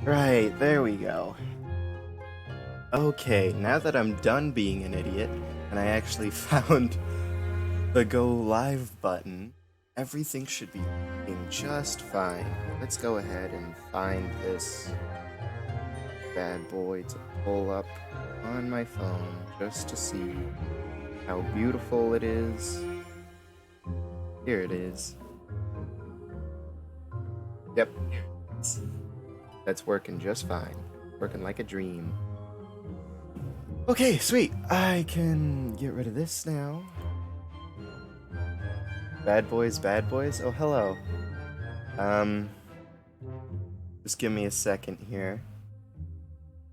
Right, there we go. Okay, now that I'm done being an idiot, and I actually found the go live button, everything should be working just fine. Let's go ahead and find this bad boy to pull up on my phone just to see how beautiful it is. Here it is. Yep, that's working just fine. Working like a dream. Okay, sweet. I can get rid of this now. Bad boys, bad boys. Oh, hello. Um, just give me a second here.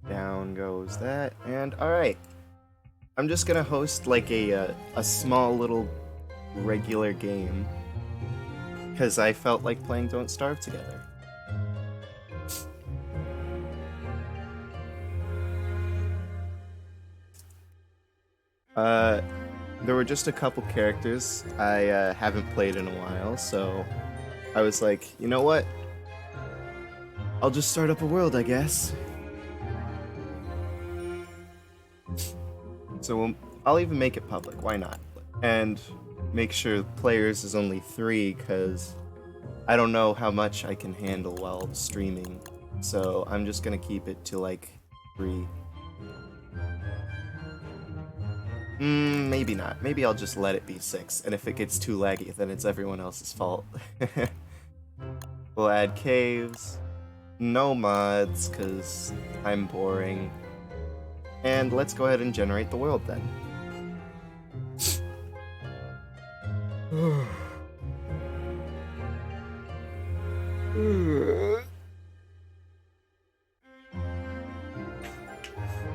Down goes that, and alright. I'm just gonna host like a small little regular game. Because I felt like playing Don't Starve together. Uh, there were just a couple characters I haven't played in a while, so I was like, you know what? I'll just start up a world, I guess. So I'll even make it public, why not? And make sure players is only 3, because I don't know how much I can handle while streaming. So I'm just gonna keep it to like 3. Maybe not. Maybe I'll just let it be 6, and if it gets too laggy, then it's everyone else's fault. We'll add caves. No mods, because I'm boring. And let's go ahead and generate the world then.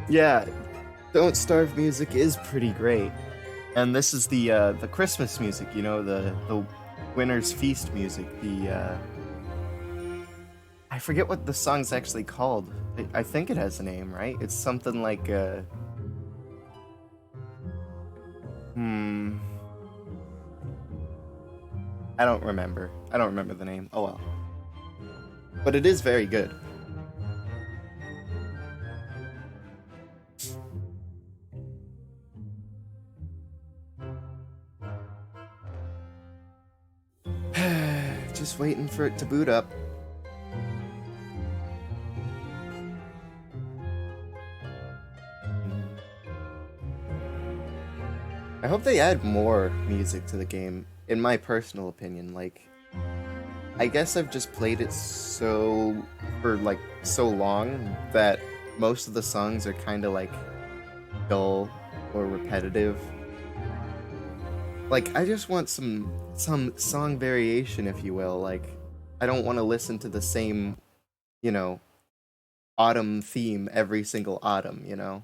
Yeah, Don't Starve music is pretty great. And this is the Christmas music, you know, the Winter's Feast music, I forget what the song's actually called. I think it has a name, right? It's something like, I don't remember. I don't remember the name. Oh well. But it is very good. Just waiting for it to boot up. I hope they add more music to the game, in my personal opinion. Like, I guess I've just played it for like so long that most of the songs are kind of like dull or repetitive. Like, I just want some song variation, if you will. Like, I don't want to listen to the same, you know, autumn theme every single autumn, you know?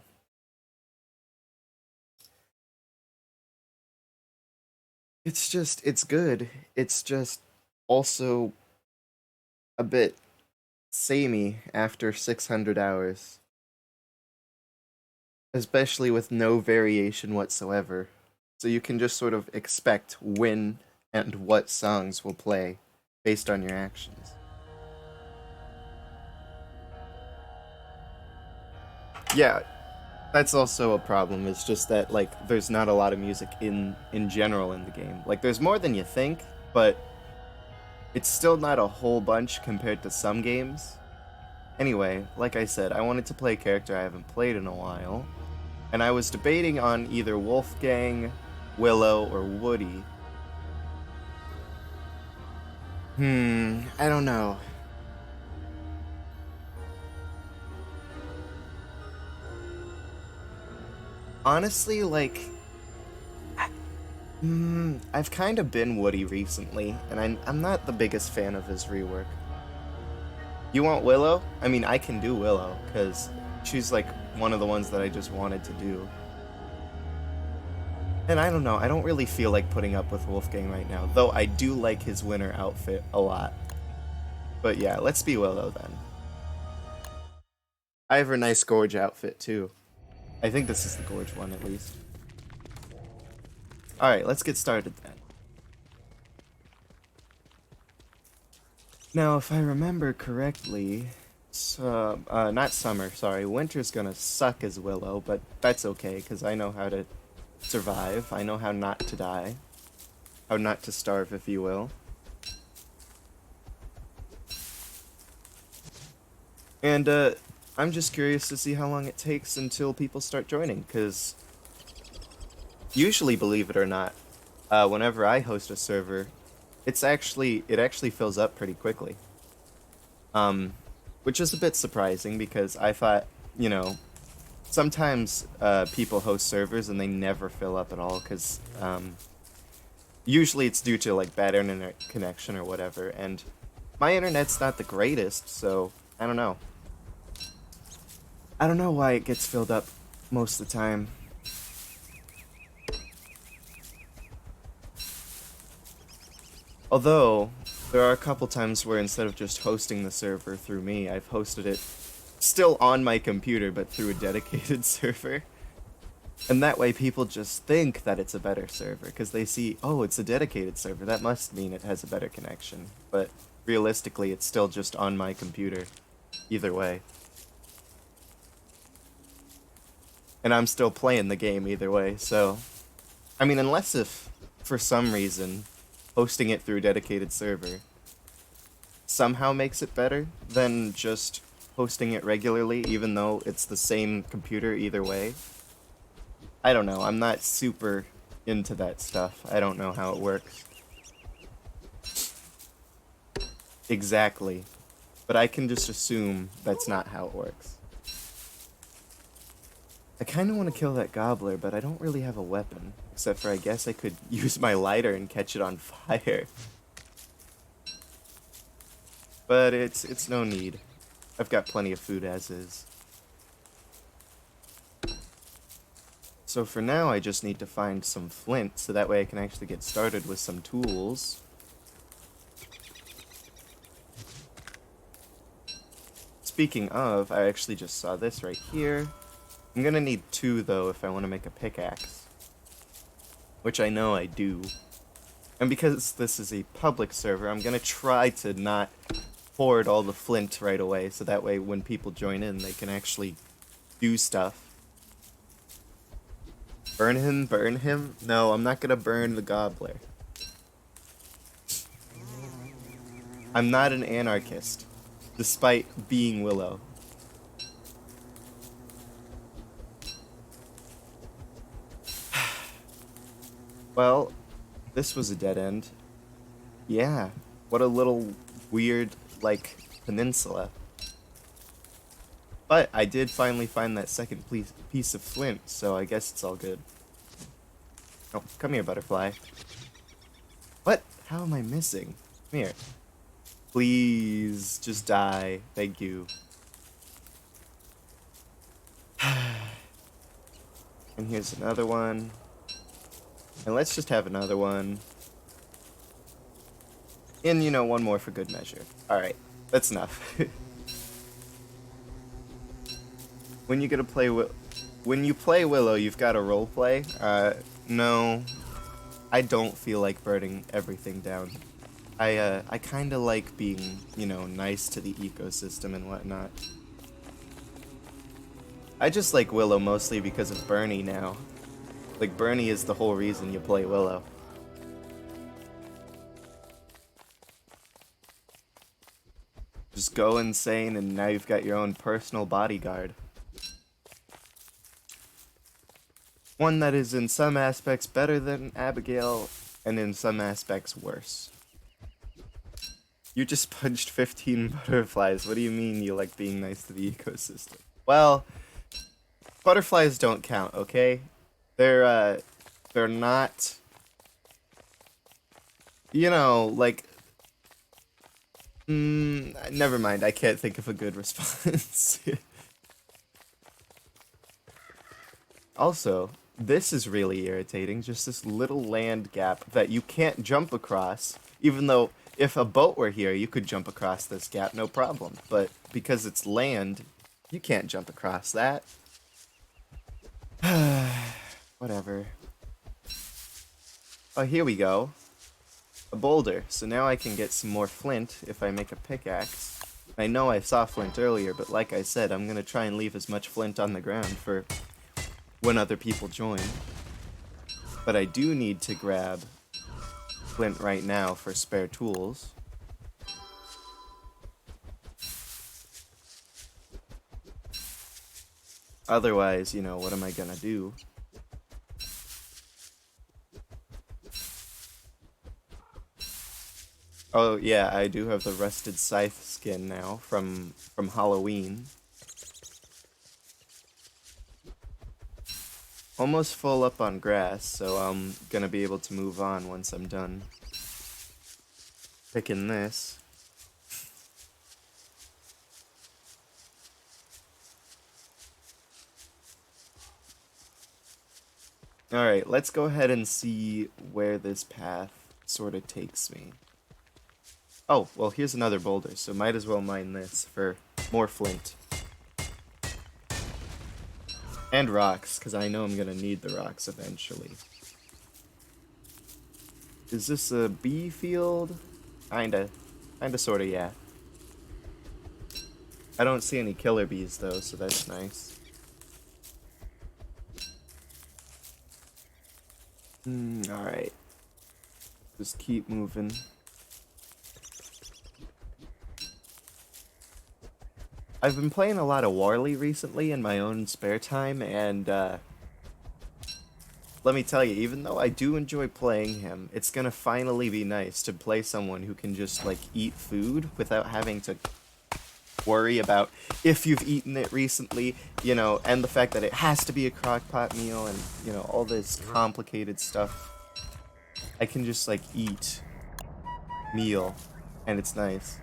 It's good. It's just also a bit samey after 600 hours. Especially with no variation whatsoever. So you can just sort of expect when and what songs will play based on your actions. Yeah, that's also a problem. It's just that like there's not a lot of music in general in the game. Like there's more than you think, but it's still not a whole bunch compared to some games. Anyway, like I said, I wanted to play a character I haven't played in a while, and I was debating on either Wolfgang, Willow, or Woody. I don't know. Honestly, like, I've kind of been Woody recently, and I'm not the biggest fan of his rework. You want Willow? I mean, I can do Willow, because she's like one of the ones that I just wanted to do. And I don't know, I don't really feel like putting up with Wolfgang right now, though I do like his winter outfit a lot. But yeah, let's be Willow then. I have her nice Gorge outfit too. I think this is the Gorge one at least. Alright, let's get started then. Now, if I remember correctly, not summer, sorry. Winter's gonna suck as Willow, but that's okay, because I know how to survive. I know how not to die. How not to starve, if you will. And, I'm just curious to see how long it takes until people start joining, because usually, believe it or not, whenever I host a server, it actually fills up pretty quickly. Which is a bit surprising because I thought, you know, sometimes people host servers and they never fill up at all because usually it's due to like bad internet connection or whatever, and my internet's not the greatest, so I don't know. I don't know why it gets filled up most of the time. Although, there are a couple times where instead of just hosting the server through me, I've hosted it still on my computer, but through a dedicated server. And that way people just think that it's a better server, because they see, oh, it's a dedicated server, that must mean it has a better connection. But realistically, it's still just on my computer, either way. And I'm still playing the game either way, so... I mean, unless if, for some reason, hosting it through a dedicated server somehow makes it better than just hosting it regularly, even though it's the same computer either way. I don't know, I'm not super into that stuff. I don't know how it works. Exactly. But I can just assume that's not how it works. I kinda wanna kill that gobbler, but I don't really have a weapon. Except for I guess I could use my lighter and catch it on fire. But it's no need. I've got plenty of food as is. So for now, I just need to find some flint, so that way I can actually get started with some tools. Speaking of, I actually just saw this right here. I'm gonna need 2, though, if I want to make a pickaxe. Which I know I do. And because this is a public server, I'm gonna try to not hoard all the flint right away, so that way when people join in, they can actually do stuff. Burn him, burn him? No, I'm not gonna burn the gobbler. I'm not an anarchist, despite being Willow. Well, this was a dead end. Yeah, what a little weird, like, peninsula. But I did finally find that second piece of flint, so I guess it's all good. Oh, come here, butterfly. What? How am I missing? Come here. Please, just die. Thank you. And here's another one. And let's just have another one. And, you know, one more for good measure. Alright, that's enough. When you play Willow, you've got to roleplay. No, I don't feel like burning everything down. I kind of like being, you know, nice to the ecosystem and whatnot. I just like Willow mostly because of Bernie now. Like, Bernie is the whole reason you play Willow. Just go insane and now you've got your own personal bodyguard. One that is in some aspects better than Abigail, and in some aspects worse. You just punched 15 butterflies. What do you mean you like being nice to the ecosystem? Well, butterflies don't count, okay? They're not, you know, like, never mind, I can't think of a good response. Also, this is really irritating, just this little land gap that you can't jump across, even though if a boat were here, you could jump across this gap, no problem. But because it's land, you can't jump across that. Whatever. Oh, here we go. A boulder. So now I can get some more flint if I make a pickaxe. I know I saw flint earlier, but like I said, I'm gonna try and leave as much flint on the ground for when other people join. But I do need to grab flint right now for spare tools. Otherwise, you know, what am I gonna do? Oh yeah, I do have the rusted scythe skin now from Halloween. Almost full up on grass, so I'm gonna be able to move on once I'm done picking this. Alright, let's go ahead and see where this path sort of takes me. Oh, well, here's another boulder, so might as well mine this for more flint. And rocks, because I know I'm going to need the rocks eventually. Is this a bee field? Kinda, sorta, yeah. I don't see any killer bees, though, so that's nice. Alright. Just keep moving. I've been playing a lot of Warley recently in my own spare time, and let me tell you, even though I do enjoy playing him, it's gonna finally be nice to play someone who can just, like, eat food without having to worry about if you've eaten it recently, you know, and the fact that it has to be a crock-pot meal and, you know, all this complicated stuff. I can just, like, eat meal, and it's nice.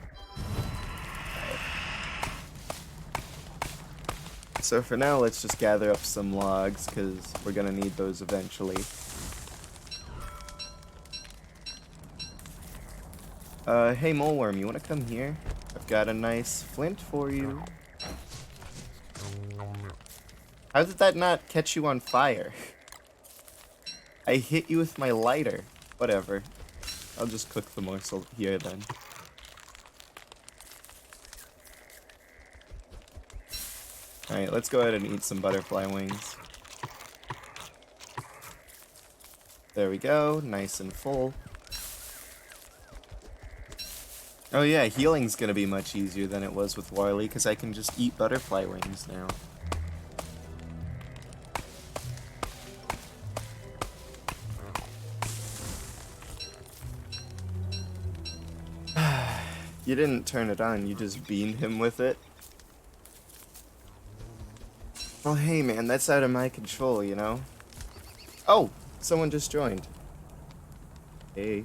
So for now, let's just gather up some logs, because we're gonna need those eventually. Hey Moleworm, you wanna come here? I've got a nice flint for you. How did that not catch you on fire? I hit you with my lighter. Whatever. I'll just cook the morsel here then. Alright, let's go ahead and eat some butterfly wings. There we go, nice and full. Oh yeah, healing's gonna be much easier than it was with Warley, because I can just eat butterfly wings now. You didn't turn it on, you just beamed him with it. Well, hey man, that's out of my control, you know? Oh, someone just joined. Hey.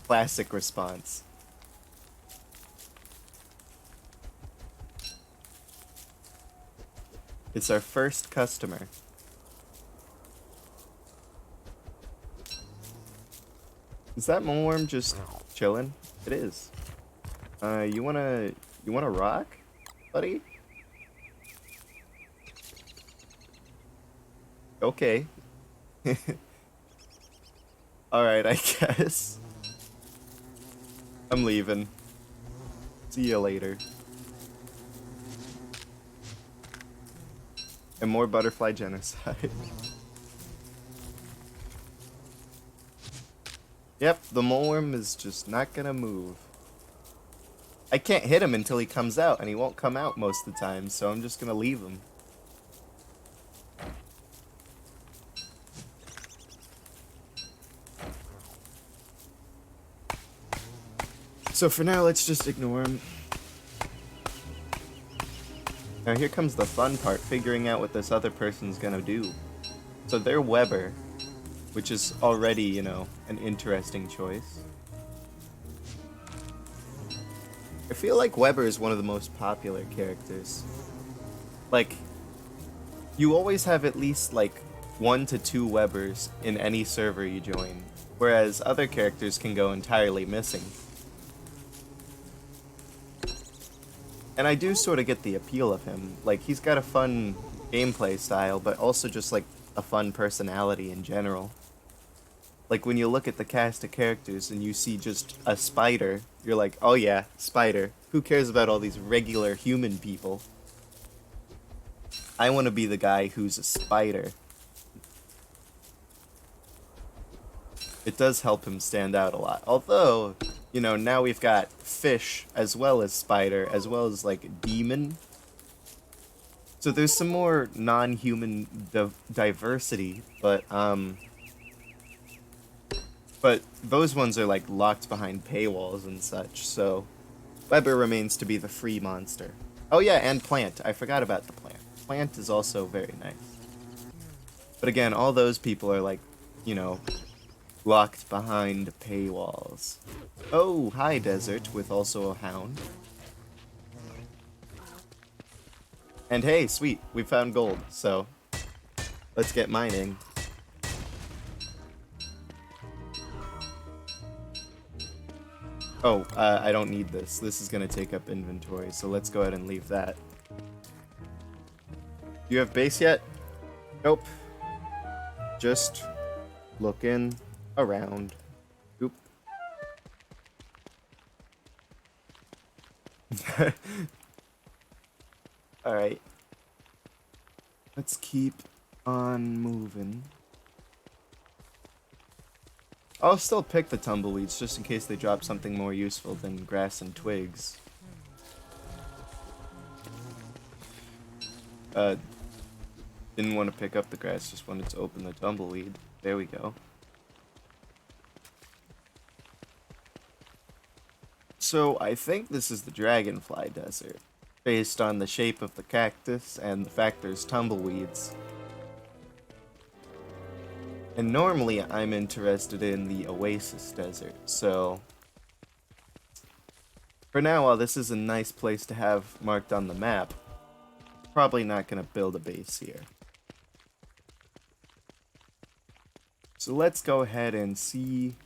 Classic response. It's our first customer. Is that Moleworm just chilling? It is. You wanna rock, buddy? Okay. Alright, I guess. I'm leaving. See you later. And more butterfly genocide. Yep, the Moleworm is just not gonna move. I can't hit him until he comes out, and he won't come out most of the time, so I'm just gonna leave him. So for now, let's just ignore him. Now here comes the fun part, figuring out what this other person's gonna do. So they're Weber, which is already, you know, an interesting choice. I feel like Weber is one of the most popular characters. Like, you always have at least, like, 1 to 2 Webers in any server you join, whereas other characters can go entirely missing. And I do sort of get the appeal of him. Like, he's got a fun gameplay style, but also just, like, a fun personality in general. Like when you look at the cast of characters and you see just a spider, you're like, oh yeah, spider. Who cares about all these regular human people? I want to be the guy who's a spider. It does help him stand out a lot. Although, you know, now we've got fish as well as spider, as well as like demon. So there's some more non-human diversity, but those ones are like locked behind paywalls and such. So Weber remains to be the free monster. Oh yeah, and plant. I forgot about the plant. Plant is also very nice. But again, all those people are like, you know, locked behind paywalls. Oh, hi desert, with also a hound. And hey, sweet, we found gold, so let's get mining. Oh, I don't need this. This is gonna take up inventory, so let's go ahead and leave that. Do you have base yet? Nope. Just looking around. Oop. Alright. Let's keep on moving. I'll still pick the tumbleweeds just in case they drop something more useful than grass and twigs. Didn't want to pick up the grass, just wanted to open the tumbleweed. There we go. So I think this is the Dragonfly Desert, based on the shape of the cactus and the fact there's tumbleweeds. And normally I'm interested in the Oasis Desert, so for now, while this is a nice place to have marked on the map, probably not going to build a base here. So let's go ahead and see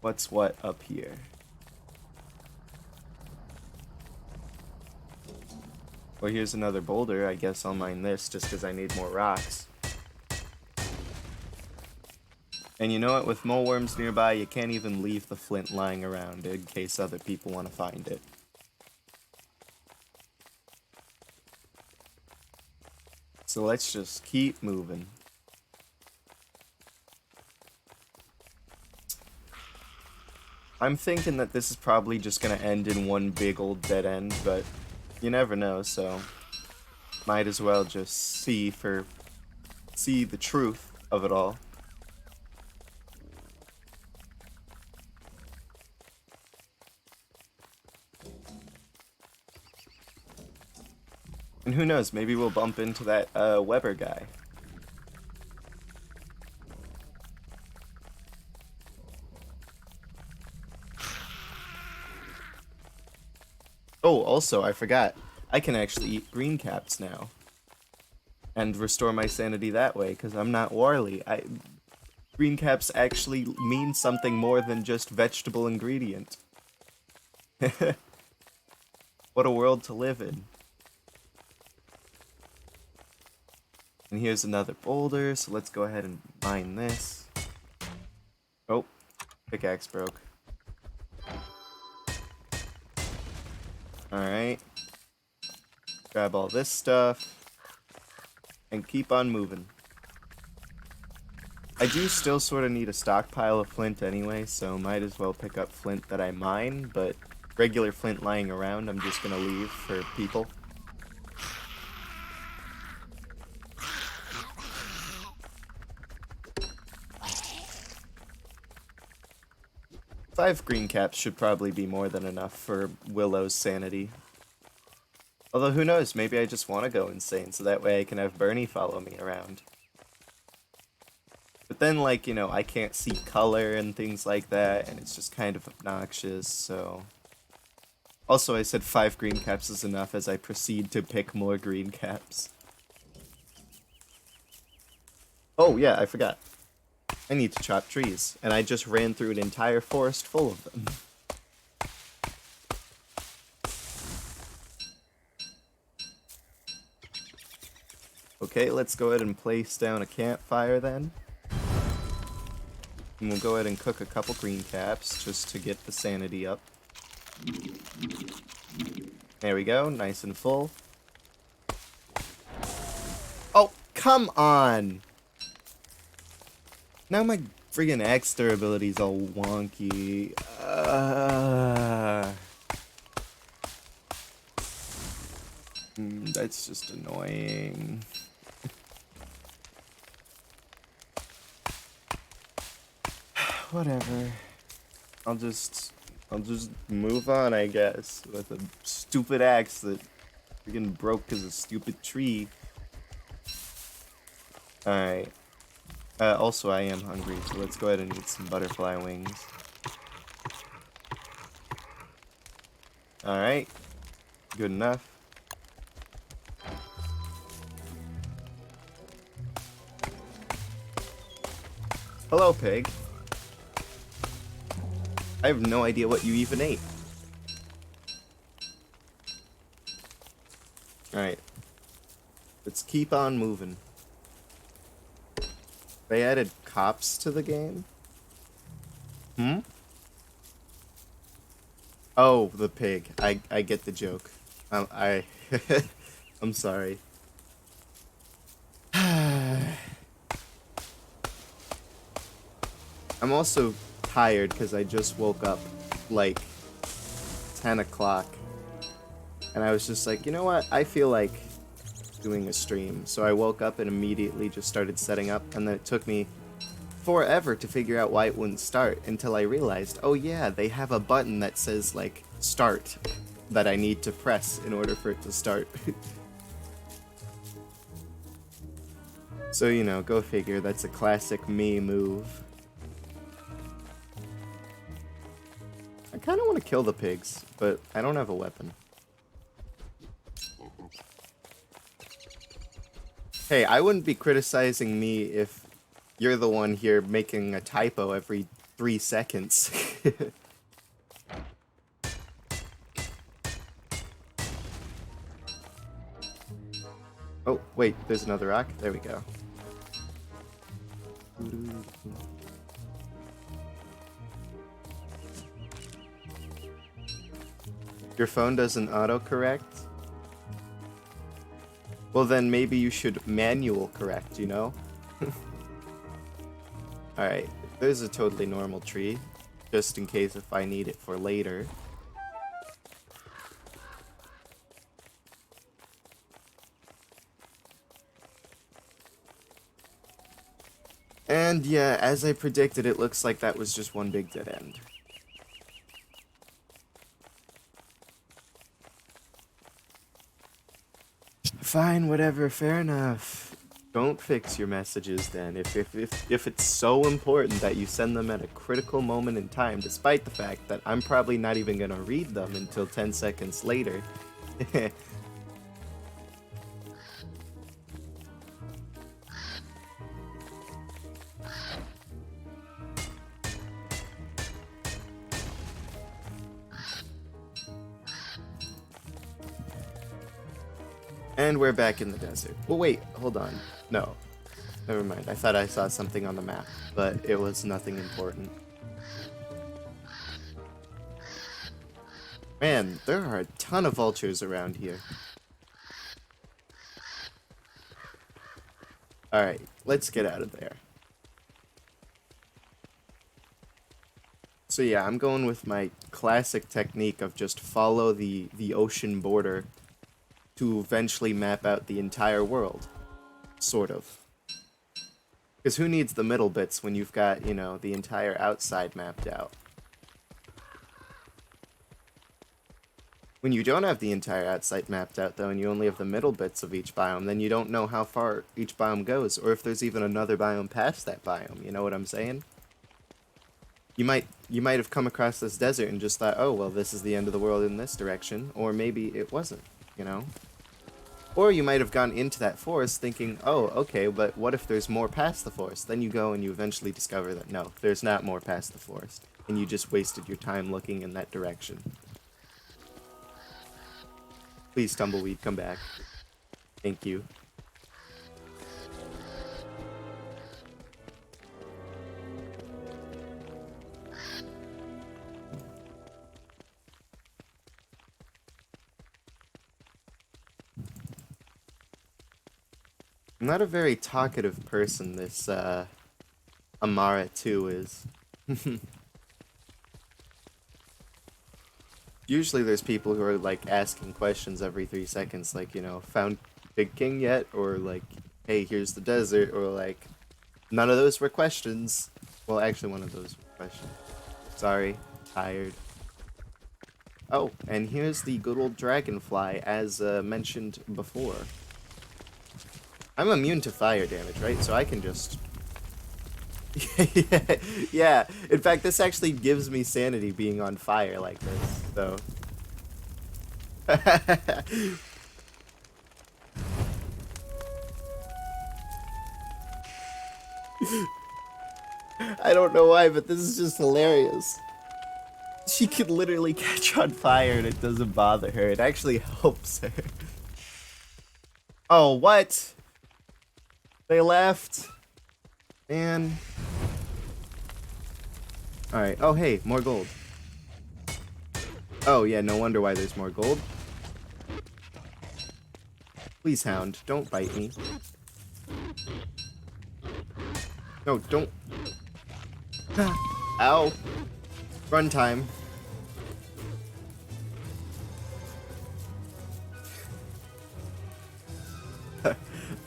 what's what up here. Well, here's another boulder. I guess I'll mine this just because I need more rocks. And you know what? With mole worms nearby, you can't even leave the flint lying around in case other people want to find it. So let's just keep moving. I'm thinking that this is probably just going to end in one big old dead end, but you never know, so might as well just see the truth of it all. And who knows, maybe we'll bump into that Weber guy. Oh, also, I forgot. I can actually eat green caps now. And restore my sanity that way, because I'm not Warley. Green caps actually mean something more than just vegetable ingredient. What a world to live in. And here's another boulder, so let's go ahead and mine this. Oh, pickaxe broke. Alright. Grab all this stuff. And keep on moving. I do still sort of need a stockpile of flint anyway, so might as well pick up flint that I mine, but regular flint lying around I'm just gonna leave for people. Five green caps should probably be more than enough for Willow's sanity. Although who knows, maybe I just want to go insane so that way I can have Bernie follow me around. But then, like, you know, I can't see color and things like that, and it's just kind of obnoxious, so... Also, I said 5 green caps is enough as I proceed to pick more green caps. Oh, yeah, I forgot. I need to chop trees, and I just ran through an entire forest full of them. Okay, let's go ahead and place down a campfire then. And we'll go ahead and cook a couple green caps just to get the sanity up. There we go, nice and full. Oh, come on! Now my friggin' axe durability's all wonky. That's just annoying. Whatever. I'll just move on, I guess, with a stupid axe that freaking broke because of stupid tree. Alright. Also, I am hungry, so let's go ahead and eat some butterfly wings. Alright. Good enough. Hello, pig. I have no idea what you even ate. Alright. Let's keep on moving. They added cops to the game? Hmm? Oh, the pig. I get the joke. I'm sorry. I'm also tired because I just woke up like 10 o'clock. And I was just like, you know what? I feel like doing a stream. So I woke up and immediately just started setting up, and then it took me forever to figure out why it wouldn't start until I realized, oh yeah, they have a button that says like start that I need to press in order for it to start. So, you know, go figure, that's a classic me move. I kind of want to kill the pigs, but I don't have a weapon. Hey, I wouldn't be criticizing me if you're the one here making a typo every 3 seconds. Oh, wait, there's another rock. There we go. Your phone doesn't autocorrect? Well, then maybe you should manual correct, you know? Alright, there's a totally normal tree, just in case if I need it for later. And yeah, as I predicted, it looks like that was just one big dead end. Fine, whatever, fair enough. Don't fix your messages then. If it's so important that you send them at a critical moment in time, despite the fact that I'm probably not even gonna read them until 10 seconds later. And we're back in the desert. Well, wait, hold on. No. Never mind. I thought I saw something on the map, but it was nothing important. Man, there are a ton of vultures around here. Alright, let's get out of there. So yeah, I'm going with my classic technique of just follow the ocean border to eventually map out the entire world. Sort of. Because who needs the middle bits when you've got, you know, the entire outside mapped out? When you don't have the entire outside mapped out, though, and you only have the middle bits of each biome, then you don't know how far each biome goes, or if there's even another biome past that biome, you know what I'm saying? You might have come across this desert and just thought, oh, well, this is the end of the world in this direction, or maybe it wasn't, you know? Or you might have gone into that forest thinking, oh, okay, but what if there's more past the forest? Then you go and you eventually discover that no, there's not more past the forest. And you just wasted your time looking in that direction. Please, Tumbleweed, come back. Thank you. I'm not a very talkative person, this, Amara 2 is. Usually there's people who are, like, asking questions every 3 seconds, like, you know, found Big King yet? Or, like, hey, here's the desert, or, like, none of those were questions. Well, actually, one of those were questions. Sorry, tired. Oh, and here's the good old dragonfly, as mentioned before. I'm immune to fire damage, right? So I can just... yeah, in fact, this actually gives me sanity being on fire like this, so... I don't know why, but this is just hilarious. She can literally catch on fire and it doesn't bother her. It actually helps her. Oh, what? They left. Man. Alright. Oh, hey, more gold. Oh, yeah, no wonder why there's more gold. Please, Hound, don't bite me. No, don't. Ow. Run time.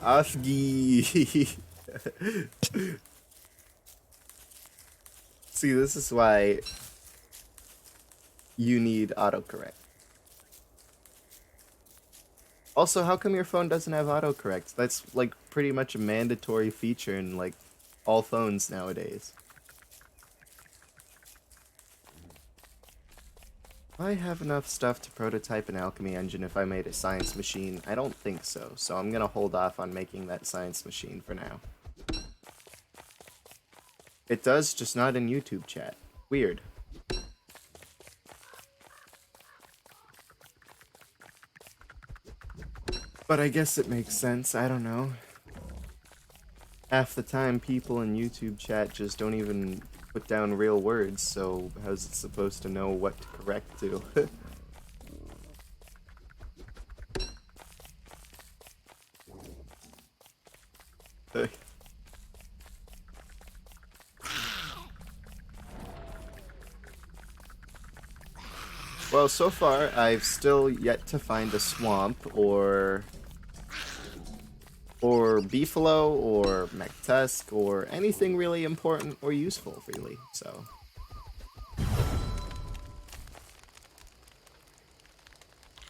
Osgi. See, this is why you need autocorrect. Also, how come your phone doesn't have autocorrect? That's like pretty much a mandatory feature in like all phones nowadays. I have enough stuff to prototype an alchemy engine if I made a science machine. I don't think so, so I'm gonna hold off on making that science machine for now. It does, just not in YouTube chat. Weird. But I guess it makes sense, I don't know. Half the time people in YouTube chat just don't even put down real words, so how's it supposed to know what to correct to? Well, so far, I've still yet to find a swamp, or beefalo, or mechtusk, or anything really important or useful, really, so...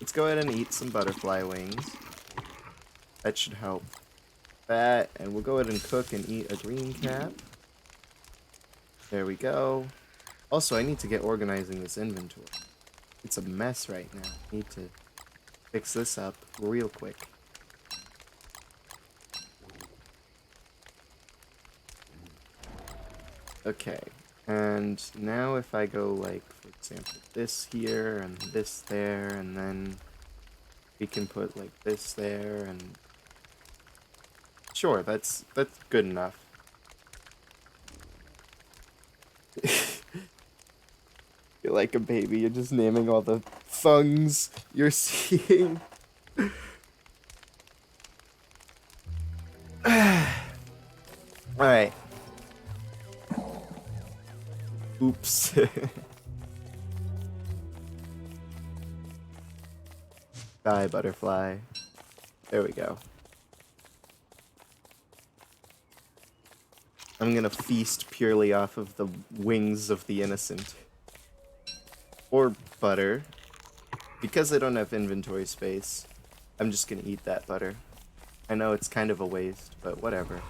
Let's go ahead and eat some butterfly wings. That should help. That, and we'll go ahead and cook and eat a green cap. There we go. Also, I need to get organizing this inventory. It's a mess right now. I need to fix this up real quick. Okay, and now if I go, like, for example, this here and this there, and then we can put, like, this there, and... Sure, that's good enough. You're like a baby, you're just naming all the things you're seeing. Alright. Oops. Die, butterfly. There we go. I'm gonna feast purely off of the wings of the innocent. Or butter. Because I don't have inventory space, I'm just gonna eat that butter. I know it's kind of a waste, but whatever.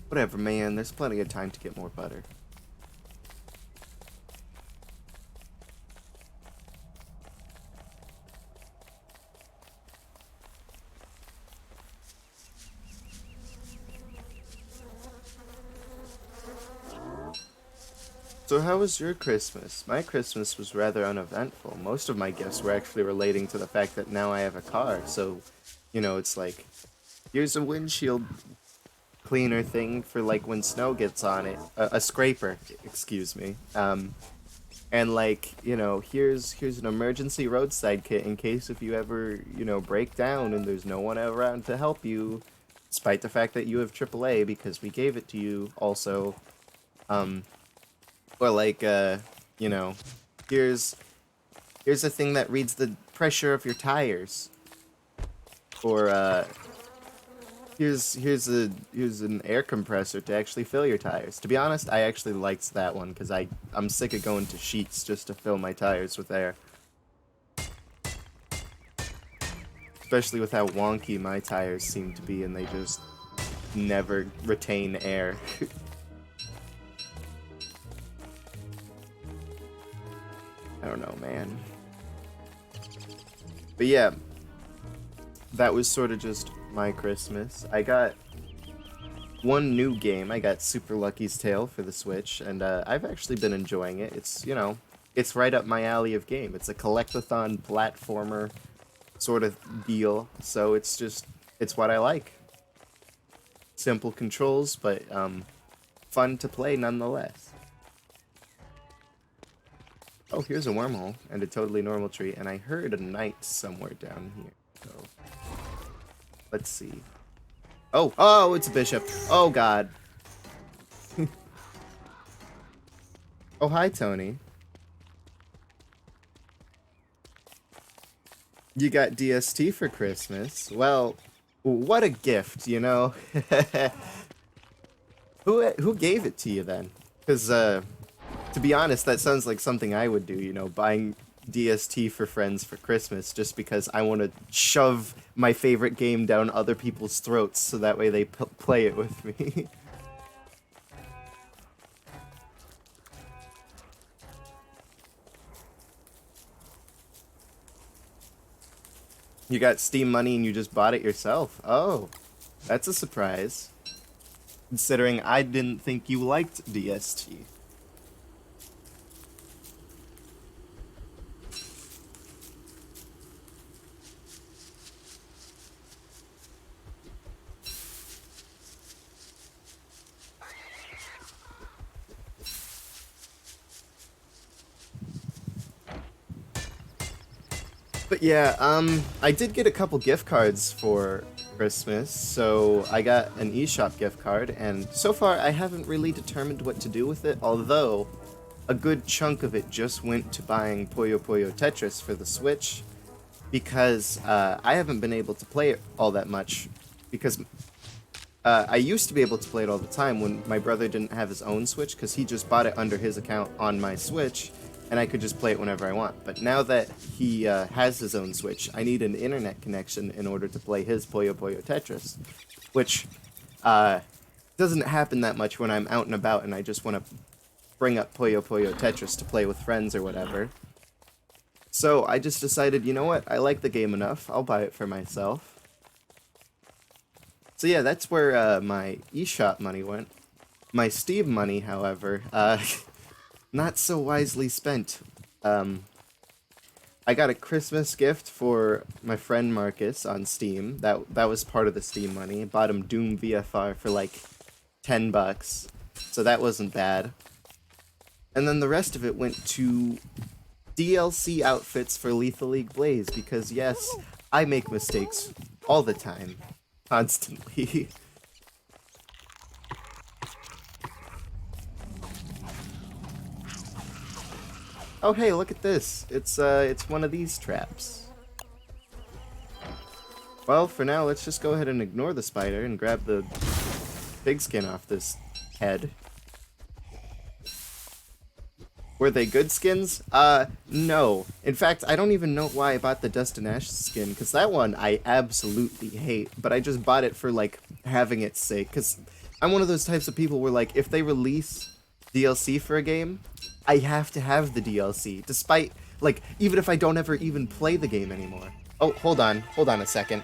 Whatever, man. There's plenty of time to get more butter. So how was your Christmas? My Christmas was rather uneventful. Most of my gifts were actually relating to the fact that now I have a car, so, you know, it's like, here's a windshield cleaner thing for, like, when snow gets on it. A scraper, excuse me. And, like, you know, here's an emergency roadside kit in case if you ever, you know, break down and there's no one around to help you. despite the fact that you have AAA because we gave it to you also. Um, or like, you know, here's here's a thing that reads the pressure of your tires. Or here's an air compressor to actually fill your tires. To be honest, I actually liked that one because I'm sick of going to Sheets just to fill my tires with air. Especially with how wonky my tires seem to be, and they just never retain air. I don't know, man. But yeah, that was sort of just my Christmas. I got one new game. I got Super Lucky's Tale for the Switch, and I've actually been enjoying it. It's, you know, it's right up my alley of game. It's a collectathon platformer sort of deal, so it's what I like. Simple controls, but fun to play nonetheless. Oh, here's a wormhole and a totally normal tree, and I heard a knight somewhere down here. So let's see. Oh, it's a bishop. Oh God. Oh, hi, Tony. You got DST for Christmas. Well, what a gift, you know. Who gave it to you then? Because to be honest, that sounds like something I would do, you know, buying DST for friends for Christmas just because I want to shove my favorite game down other people's throats so that way they play it with me. You got Steam money and you just bought it yourself. Oh, that's a surprise. Considering I didn't think you liked DST. But yeah, I did get a couple gift cards for Christmas, so I got an eShop gift card, and so far I haven't really determined what to do with it, although a good chunk of it just went to buying Puyo Puyo Tetris for the Switch, because I haven't been able to play it all that much, because I used to be able to play it all the time when my brother didn't have his own Switch, because he just bought it under his account on my Switch, and I could just play it whenever I want. But now that he has his own Switch, I need an internet connection in order to play his Puyo Puyo Tetris, which doesn't happen that much when I'm out and about and I just want to bring up Puyo Puyo Tetris to play with friends or whatever. So I just decided, you know what, I like the game enough, I'll buy it for myself. So yeah, that's where my eShop money went. My Steam money, however, not so wisely spent. I got a Christmas gift for my friend Marcus on Steam. That was part of the Steam money. Bought him Doom VFR for like $10, so that wasn't bad. And then the rest of it went to DLC outfits for Lethal League Blaze because yes, I make mistakes all the time, constantly. Oh hey, look at this. It's one of these traps. Well, for now, let's just go ahead and ignore the spider and grab the pigskin off this head. Were they good skins? No. In fact, I don't even know why I bought the Dust and Ash skin, because that one I absolutely hate, but I just bought it for, like, having its sake, because I'm one of those types of people where, like, if they release DLC for a game, I have to have the DLC, despite, like, even if I don't ever even play the game anymore. Oh, hold on a second.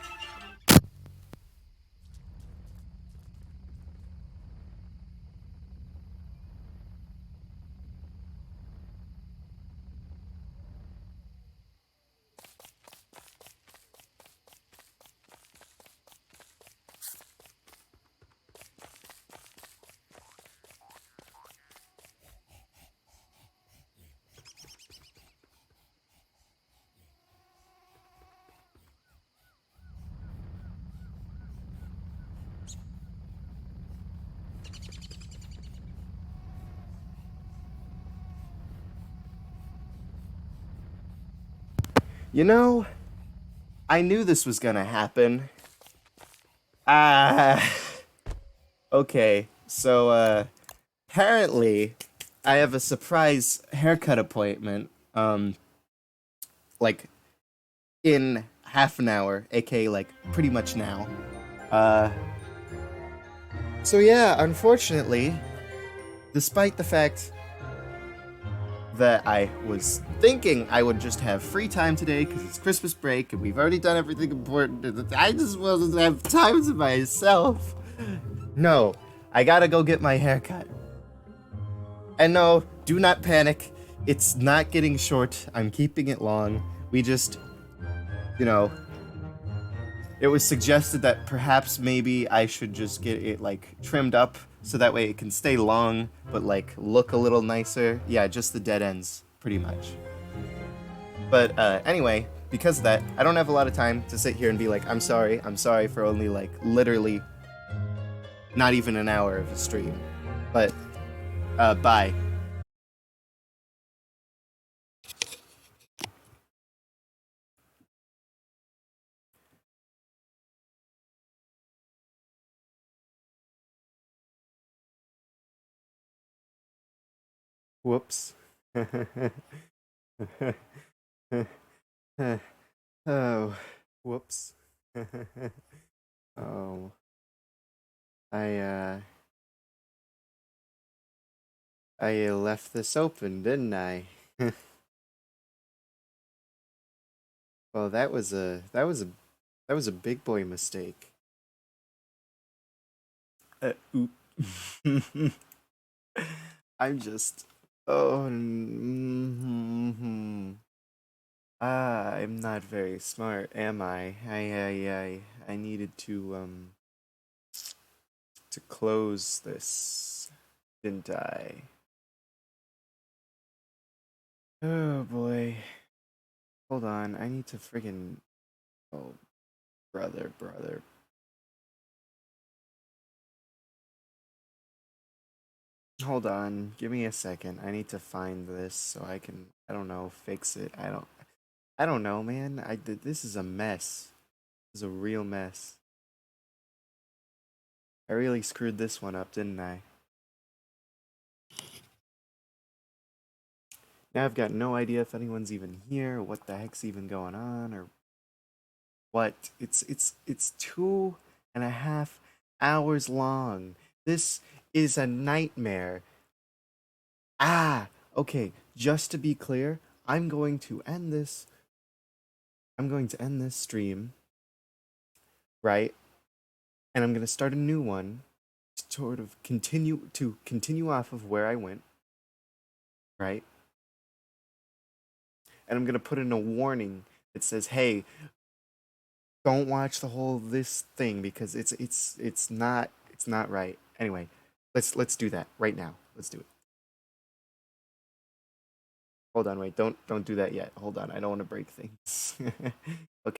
You know, I knew this was gonna happen. Ah, okay. So, apparently, I have a surprise haircut appointment. Like in half an hour, aka like pretty much now. Uh, so yeah, unfortunately, despite the fact that I was thinking I would just have free time today because it's Christmas break and we've already done everything important. I just wanted to have time to myself. No, I gotta go get my haircut. And no, do not panic. It's not getting short. I'm keeping it long. We just, you know, it was suggested that perhaps maybe I should just get it like trimmed up so that way it can stay long but like look a little nicer. Yeah, just the dead ends, pretty much. But anyway, because of that, I don't have a lot of time to sit here and be like, I'm sorry for only like literally not even an hour of a stream. But bye. Whoops. Oh, whoops. Oh, I I left this open, didn't I? Well, that was a big boy mistake. Oop. I'm just oh I'm not very smart, am I? I needed to close this, didn't I? Oh boy. Hold on, I need to friggin' oh brother. Hold on, give me a second. I need to find this so I can I don't know, fix it. I don't know, man. This is a mess. This is a real mess. I really screwed this one up, didn't I? Now I've got no idea if anyone's even here, what the heck's even going on, or what. It's 2.5 hours long. This is a nightmare. Ah, okay. Just to be clear, I'm going to end this. I'm going to end this stream, right? And I'm gonna start a new one to sort of continue off of where I went, right? And I'm gonna put in a warning that says, "Hey, don't watch the whole this thing because it's not right." Anyway, let's do that right now. Let's do it. Hold on, wait, don't do that yet. Hold on, I don't want to break things. Okay.